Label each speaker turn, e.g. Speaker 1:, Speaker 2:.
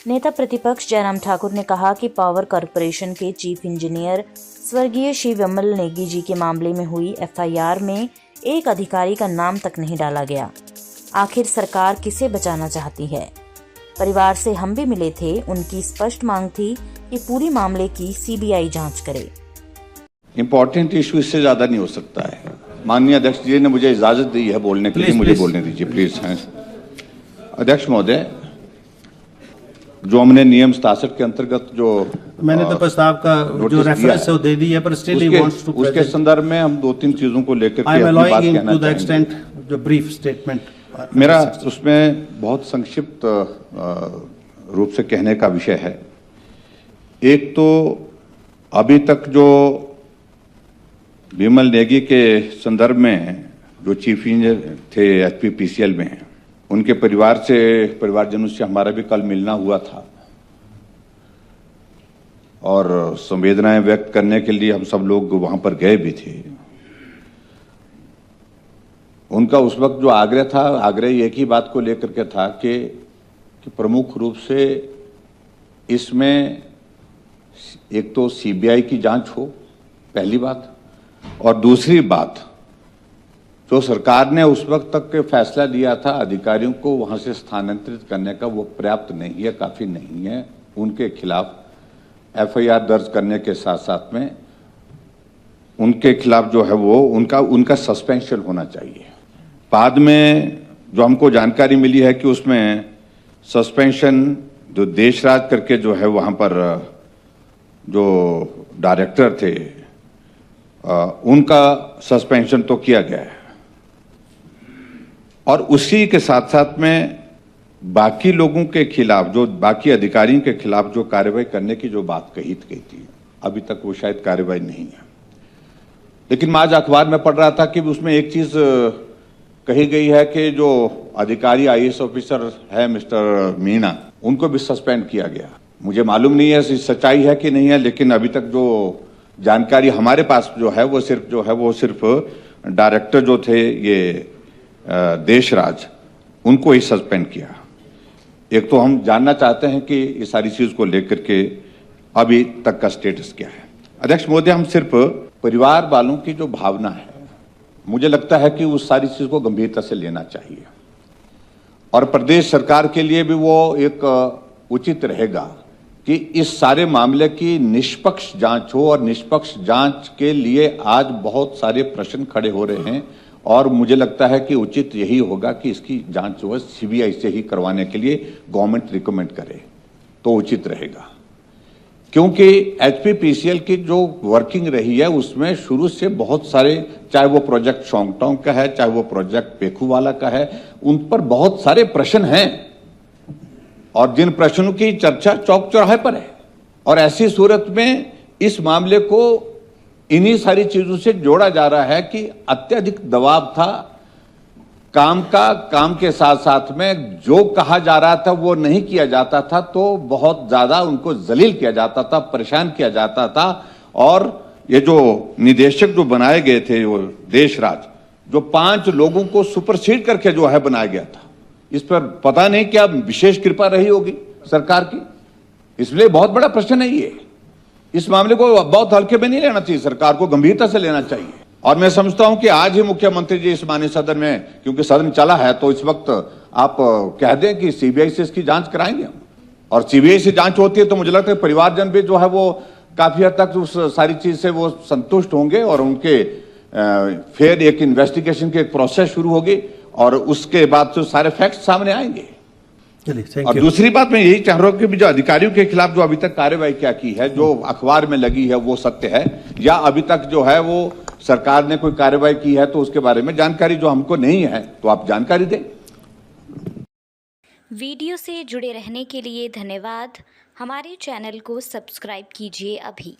Speaker 1: नेता प्रतिपक्ष जयराम ठाकुर ने कहा कि पावर कॉरपोरेशन के चीफ इंजीनियर स्वर्गीय श्री विमल नेगी जी के मामले में हुई एफआईआर में एक अधिकारी का नाम तक नहीं डाला गया। आखिर सरकार किसे बचाना चाहती है? परिवार से हम भी मिले थे, उनकी स्पष्ट मांग थी कि पूरी मामले की सीबीआई जांच करे।
Speaker 2: इम्पोर्टेंट इशू इससे ज्यादा नहीं हो सकता है। माननीय अध्यक्ष जी ने मुझे इजाजत दी है बोलने के लिए, मुझे बोलने दीजिए प्लीज। अध्यक्ष महोदय, जो हमने नियम 67 के अंतर्गत जो
Speaker 3: मैंने तो प्रस्ताव का जो रेफरेंस है वो दे दी है, पर स्टिल ही वांट्स टू
Speaker 2: उसके संदर्भ में हम 2-3 चीजों को लेकर के अपनी बात कहना चाहेंगे।
Speaker 3: जो ब्रीफ स्टेटमेंट
Speaker 2: मेरा उसमें बहुत संक्षिप्त रूप से कहने का विषय है। एक तो अभी तक जो विमल नेगी के संदर्भ में जो चीफ इंजीनियर थे एचपीपीसीएल में, उनके परिवारजनों से हमारा भी कल मिलना हुआ था और संवेदनाएं व्यक्त करने के लिए हम सब लोग वहां पर गए भी थे। उनका उस वक्त जो आग्रह एक ही बात को लेकर के था कि प्रमुख रूप से इसमें एक तो सीबीआई की जांच हो, पहली बात, और दूसरी बात जो सरकार ने उस वक्त तक के फैसला लिया था अधिकारियों को वहां से स्थानांतरित करने का, वो पर्याप्त नहीं है, काफी नहीं है। उनके खिलाफ एफआईआर दर्ज करने के साथ साथ में उनके खिलाफ जो है वो उनका सस्पेंशन होना चाहिए। बाद में जो हमको जानकारी मिली है कि उसमें सस्पेंशन जो देशराज करके जो है वहां पर जो डायरेक्टर थे उनका सस्पेंशन तो किया गया है, और उसी के साथ साथ में बाकी लोगों के खिलाफ, जो बाकी अधिकारियों के खिलाफ जो कार्रवाई करने की जो बात कही गई थी, अभी तक वो शायद कार्रवाई नहीं है। लेकिन मैं आज अखबार में पढ़ रहा था कि उसमें एक चीज कही गई है कि जो अधिकारी आईएएस ऑफिसर है मिस्टर मीणा, उनको भी सस्पेंड किया गया। मुझे मालूम नहीं है सच्चाई है कि नहीं है, लेकिन अभी तक जो जानकारी हमारे पास जो है वो सिर्फ डायरेक्टर जो थे ये देशराज, उनको ही सस्पेंड किया। एक तो हम जानना चाहते हैं कि इस सारी चीज को लेकर के अभी तक का स्टेटस क्या है। अध्यक्ष महोदय, हम सिर्फ परिवार वालों की जो भावना है, मुझे लगता है कि उस सारी चीज को गंभीरता से लेना चाहिए, और प्रदेश सरकार के लिए भी वो एक उचित रहेगा कि इस सारे मामले की निष्पक्ष जांच हो, और निष्पक्ष जांच के लिए आज बहुत सारे प्रश्न खड़े हो रहे हैं, और मुझे लगता है कि उचित यही होगा कि इसकी जांच जो है सीबीआई से ही करवाने के लिए गवर्नमेंट रिकमेंड करे तो उचित रहेगा। क्योंकि एचपीपीसीएल की जो वर्किंग रही है उसमें शुरू से बहुत सारे, चाहे वो प्रोजेक्ट शोंगटोंग का है, चाहे वो प्रोजेक्ट पेखूवाला का है, उन पर बहुत सारे प्रश्न हैं, और जिन प्रश्नों की चर्चा चौक चौराहे पर है, और ऐसी सूरत में इस मामले को इन्हीं सारी चीजों से जोड़ा जा रहा है कि अत्यधिक दबाव था काम के साथ साथ में जो कहा जा रहा था वो नहीं किया जाता था, तो बहुत ज्यादा उनको जलील किया जाता था, परेशान किया जाता था। और ये जो निदेशक जो बनाए गए थे वो देशराज, जो 5 लोगों को सुपरसीड करके जो है बनाया गया था, इस पर पता नहीं क्या विशेष कृपा रही होगी सरकार की, इसलिए बहुत बड़ा प्रश्न है ये। इस मामले को बहुत हल्के में नहीं लेना चाहिए, सरकार को गंभीरता से लेना चाहिए। और मैं समझता हूं कि आज ही मुख्यमंत्री जी इस माननीय सदन में, क्योंकि सदन चला है, तो इस वक्त आप कह दें कि सीबीआई से इसकी जांच कराएंगे हम, और सीबीआई से जांच होती है तो मुझे लगता है परिवारजन भी जो है वो काफी हद तक उस सारी चीज से वो संतुष्ट होंगे, और उनके फिर एक इन्वेस्टिगेशन की एक प्रोसेस शुरू होगी, और उसके बाद तो सारे फैक्ट सामने आएंगे। और दूसरी बात मैं यही चाह रहा हूं कि जो अधिकारियों के खिलाफ जो अभी तक कार्रवाई क्या की है, जो अखबार में लगी है वो सत्य है, या अभी तक जो है वो सरकार ने कोई कार्रवाई की है, तो उसके बारे में जानकारी जो हमको नहीं है तो आप जानकारी दें।
Speaker 1: वीडियो से जुड़े रहने के लिए धन्यवाद। हमारे चैनल को सब्सक्राइब कीजिए अभी।